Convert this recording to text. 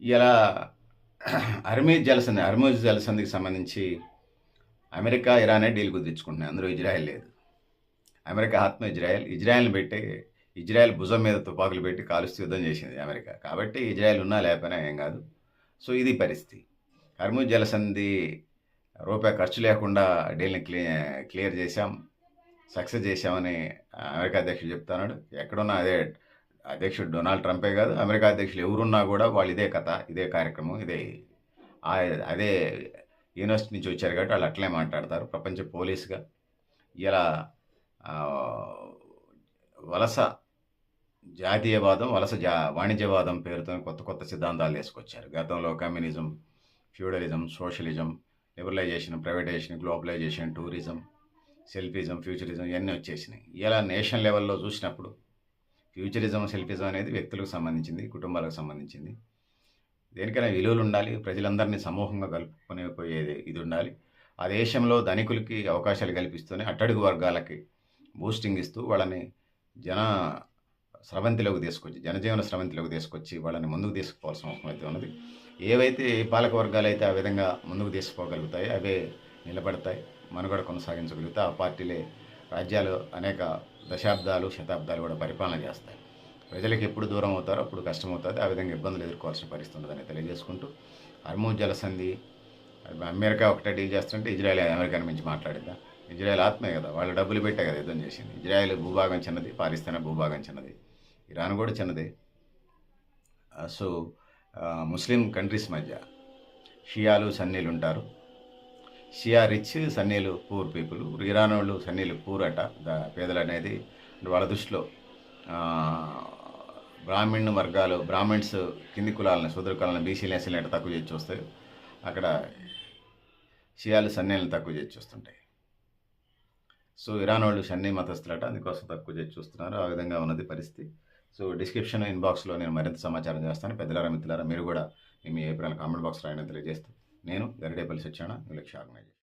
ఇలా హర్మూజ్ జలసంధికి సంబంధించి America, ఇరానే deal కుదుర్చుకుంటున్నాయి. అందులో ఇజ్రాయెల్ లేదు. అమెరికా ఆత్మ ఇజ్రాయెల్‌ని పెట్టి ఇజ్రాయెల్ భుజం మీద తుపాకులు పెట్టి కాలుస్తూ యుద్ధం చేసింది అమెరికా. కాబట్టి ఇజ్రాయెల్ ఉన్నా లేకపోయినా ఏం కాదు. సో, ఇది పరిస్థితి. హర్మూజ్ జలసంధి రూపాయి ఖర్చు లేకుండా డీల్‌ని క్లియర్ చేశాం, సక్సెస్ చేశామని అమెరికా అధ్యక్షుడు చెప్తున్నాడు. ఎక్కడున్నా అదే అధ్యక్షుడు డొనాల్డ్ ట్రంపే కాదు, అమెరికా అధ్యక్షులు ఎవరున్నా కూడా వాళ్ళు ఇదే కథ, ఇదే కార్యక్రమం, అదే యూనివర్సిటీ నుంచి వచ్చారు కాబట్టి వాళ్ళు అట్లే మాట్లాడతారు. ప్రపంచ పోలీసుగా ఇలా వలస జాతీయవాదం, వాణిజ్యవాదం పేరుతో కొత్త కొత్త సిద్ధాంతాలు తీసుకొచ్చారు. గతంలో communism, feudalism, socialism, liberalization, privatization, globalization, tourism, selfism, futurism ఇవన్నీ వచ్చేసినాయి. ఇలా నేషన్ లెవెల్లో చూసినప్పుడు ఫ్యూచరిజం, సెల్ఫిజం అనేది వ్యక్తులకు సంబంధించింది, కుటుంబాలకు సంబంధించింది. దేనికైనా విలువలు ఉండాలి, ప్రజలందరినీ సమూహంగా కలుపుకొని పోయేది ఇది ఉండాలి. ఆ దేశంలో ధనికులకి అవకాశాలు కల్పిస్తూనే అట్టడుగు వర్గాలకి బూస్టింగ్ ఇస్తూ వాళ్ళని జనజీవన స్రవంతిలోకి తీసుకొచ్చి వాళ్ళని ముందుకు తీసుకుపోవాల్సిన అవసరం అయితే ఉన్నది. ఏవైతే పాలక వర్గాలు అయితే ఆ విధంగా ముందుకు తీసుకుపోగలుగుతాయో అవే నిలబడతాయి, మనుగడ కొనసాగించగలుగుతాయి. ఆ పార్టీలే రాజ్యాలు అనేక దశాబ్దాలు, శతాబ్దాలు కూడా పరిపాలన చేస్తాయి. ప్రజలకు ఎప్పుడు దూరం అవుతారో అప్పుడు కష్టమవుతుంది. ఆ విధంగా ఇబ్బందులు ఎదుర్కోవాల్సిన పరిస్థితి ఉంటుందని తెలియజేసుకుంటూ, హర్మూజ్ జలసంధి అమెరికా ఒకటే డీల్ చేస్తుంటే ఇజ్రాయెల్ అమెరికాని మించి మాట్లాడిద్దా? ఇజ్రాయెల్ ఆత్మే కదా, వాళ్ళు డబ్బులు పెట్టే కదా యుద్ధం చేసింది. ఇజ్రాయెల్ భూభాగం చిన్నది, పాలిస్తీనా భూభాగం చిన్నది, ఇరాన్ కూడా చిన్నదే. సో ముస్లిం కంట్రీస్ మధ్య షియాలు, సన్నీలు ఉంటారు. షియా రిచ్, సన్నీలు పూర్ పీపుల్. ఇరాన్ వాళ్ళు సన్నీలు పూర్ అట, పేదలు అనేది వాళ్ళ దృష్టిలో. బ్రాహ్మిన్స్ కింది కులాలను, శూద్ర కులాలను, బీసీలు, ఎస్సీలు అంటే తక్కువ చేసి చూస్తాయి. అక్కడ షియాలు సన్నీలను తక్కువ చేసి చూస్తుంటాయి. సో ఇరాన్ వాళ్ళు సన్నీ మతస్థులట, అందుకోసం తక్కువ చేసి చూస్తున్నారు. ఆ విధంగా ఉన్నది పరిస్థితి. సో డిస్క్రిప్షన్ ఇన్బాక్స్లో నేను మరింత సమాచారం చేస్తాను. పెద్దలారా, మిత్రులారా, మీరు కూడా మీ అభిప్రాయాలు కామెంట్ బాక్స్ రాయడం తెలియజేస్తూ, నేను గరిడేపల్లి సత్యనారాయణ, విలక్ష ఆర్గనైజేషన్.